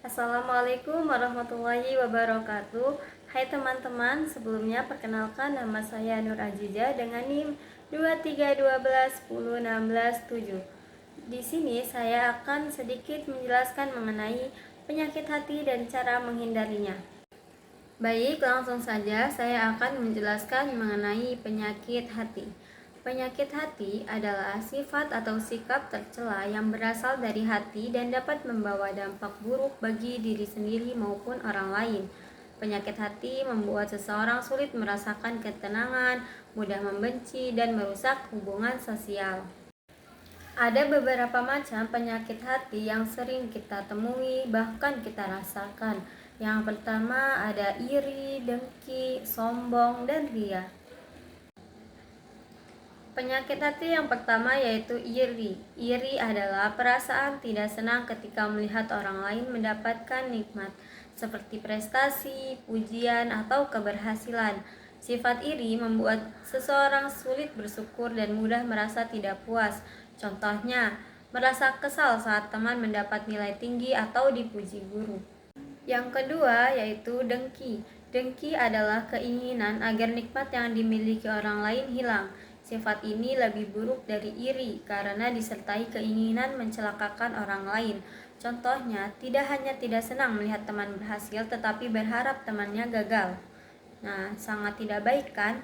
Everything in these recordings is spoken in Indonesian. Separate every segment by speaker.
Speaker 1: Assalamualaikum warahmatullahi wabarakatuh. Hai teman-teman, sebelumnya perkenalkan nama saya Nur Aziza dengan NIM 231210167. Di sini saya akan sedikit menjelaskan mengenai penyakit hati dan cara menghindarinya. Baik, langsung saja saya akan menjelaskan mengenai penyakit hati. Penyakit hati adalah sifat atau sikap tercela yang berasal dari hati dan dapat membawa dampak buruk bagi diri sendiri maupun orang lain. Penyakit hati membuat seseorang sulit merasakan ketenangan, mudah membenci, dan merusak hubungan sosial. Ada beberapa macam penyakit hati yang sering kita temui, bahkan kita rasakan. Yang pertama ada iri, dengki, sombong, dan ria. Penyakit hati yang pertama yaitu iri. Iri adalah perasaan tidak senang ketika melihat orang lain mendapatkan nikmat, seperti prestasi, pujian, atau keberhasilan. Sifat iri membuat seseorang sulit bersyukur dan mudah merasa tidak puas. Contohnya, merasa kesal saat teman mendapat nilai tinggi atau dipuji guru. Yang kedua yaitu dengki. Dengki adalah keinginan agar nikmat yang dimiliki orang lain hilang. Sifat ini lebih buruk dari iri karena disertai keinginan mencelakakan orang lain. Contohnya, tidak hanya tidak senang melihat teman berhasil tetapi berharap temannya gagal. Nah, sangat tidak baik kan?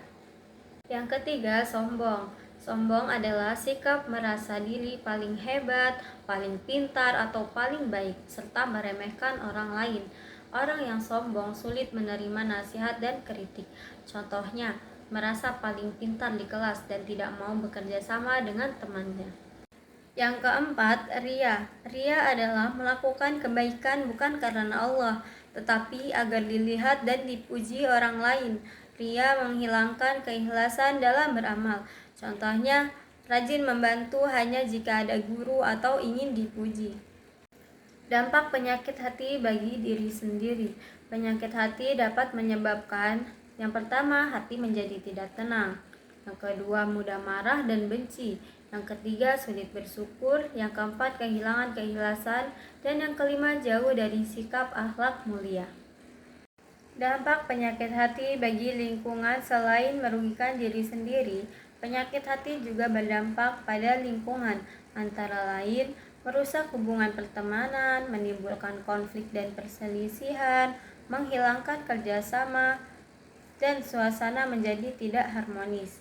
Speaker 1: Yang ketiga, sombong. Sombong adalah sikap merasa diri paling hebat, paling pintar, atau paling baik, serta meremehkan orang lain. Orang yang sombong sulit menerima nasihat dan kritik. Contohnya, merasa paling pintar di kelas dan tidak mau bekerja sama dengan temannya. Yang keempat, ria. Ria adalah melakukan kebaikan bukan karena Allah, tetapi agar dilihat dan dipuji orang lain. Ria menghilangkan keikhlasan dalam beramal. Contohnya, rajin membantu hanya jika ada guru atau ingin dipuji. Dampak penyakit hati bagi diri sendiri. Penyakit hati dapat menyebabkan yang pertama, hati menjadi tidak tenang. Yang kedua, mudah marah dan benci. Yang ketiga, sulit bersyukur. Yang keempat, kehilangan keikhlasan. Dan yang kelima, jauh dari sikap akhlak mulia. Dampak penyakit hati bagi lingkungan selain merugikan diri sendiri, penyakit hati juga berdampak pada lingkungan, antara lain merusak hubungan pertemanan, menimbulkan konflik dan perselisihan, menghilangkan kerjasama, dan suasana menjadi tidak harmonis.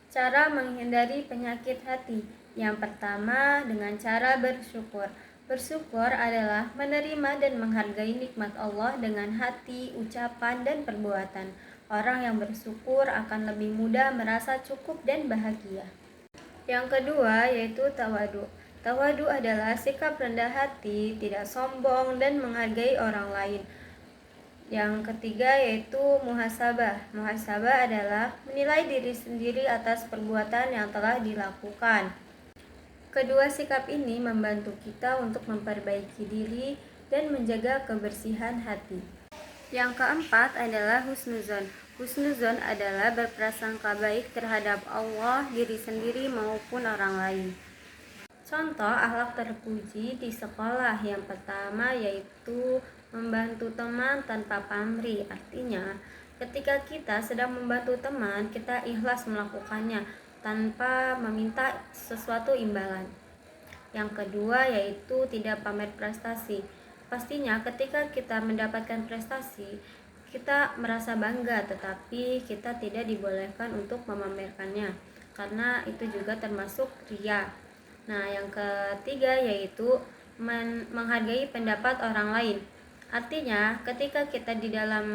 Speaker 1: Cara menghindari penyakit hati. Yang pertama, dengan cara bersyukur. Bersyukur adalah menerima dan menghargai nikmat Allah dengan hati, ucapan, dan perbuatan. Orang yang bersyukur akan lebih mudah merasa cukup dan bahagia. Yang kedua yaitu tawadu. Tawadu adalah sikap rendah hati, tidak sombong, dan menghargai orang lain. Yang ketiga yaitu muhasabah. Muhasabah adalah menilai diri sendiri atas perbuatan yang telah dilakukan. Kedua sikap ini membantu kita untuk memperbaiki diri dan menjaga kebersihan hati. Yang keempat adalah husnuzon. Husnuzon adalah berprasangka baik terhadap Allah, diri sendiri maupun orang lain. Contoh akhlak terpuji di sekolah yang pertama yaitu membantu teman tanpa pamrih. Artinya, ketika kita sedang membantu teman, kita ikhlas melakukannya tanpa meminta sesuatu imbalan. Yang kedua yaitu tidak pamer prestasi. Pastinya ketika kita mendapatkan prestasi, kita merasa bangga, tetapi kita tidak dibolehkan untuk memamerkannya karena itu juga termasuk ria. Nah, yang ketiga yaitu menghargai pendapat orang lain. Artinya, ketika kita di dalam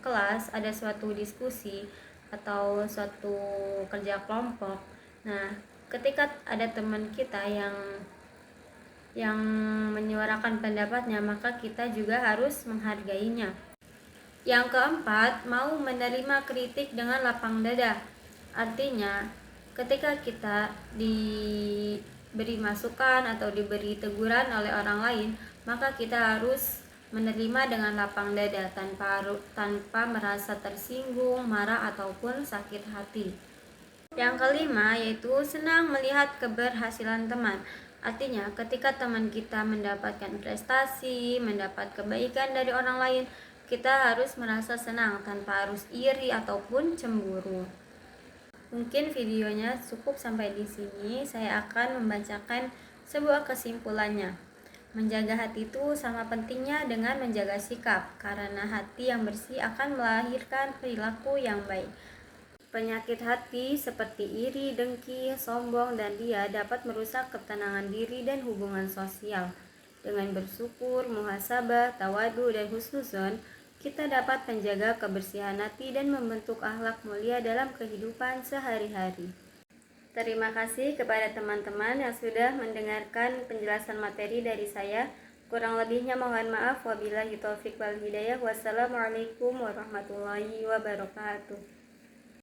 Speaker 1: kelas ada suatu diskusi atau suatu kerja kelompok, nah, ketika ada teman kita yang menyuarakan pendapatnya, maka kita juga harus menghargainya. Yang keempat, mau menerima kritik dengan lapang dada. Artinya, ketika kita diberi masukan atau diberi teguran oleh orang lain, maka kita harus menerima dengan lapang dada tanpa merasa tersinggung, marah, ataupun sakit hati. Yang kelima yaitu senang melihat keberhasilan teman. Artinya, ketika teman kita mendapatkan prestasi, mendapat kebaikan dari orang lain, kita harus merasa senang tanpa harus iri ataupun cemburu. Mungkin videonya cukup sampai di sini. Saya akan membacakan sebuah kesimpulannya. Menjaga hati itu sama pentingnya dengan menjaga sikap, karena hati yang bersih akan melahirkan perilaku yang baik. Penyakit hati seperti iri, dengki, sombong, dan ria dapat merusak ketenangan diri dan hubungan sosial. Dengan bersyukur, muhasabah, tawadu, dan husnuzon, kita dapat menjaga kebersihan hati dan membentuk akhlak mulia dalam kehidupan sehari-hari. Terima kasih kepada teman-teman yang sudah mendengarkan penjelasan materi dari saya. Kurang lebihnya mohon maaf. Wabillahi taufiq wal hidayah. Wassalamualaikum warahmatullahi wabarakatuh.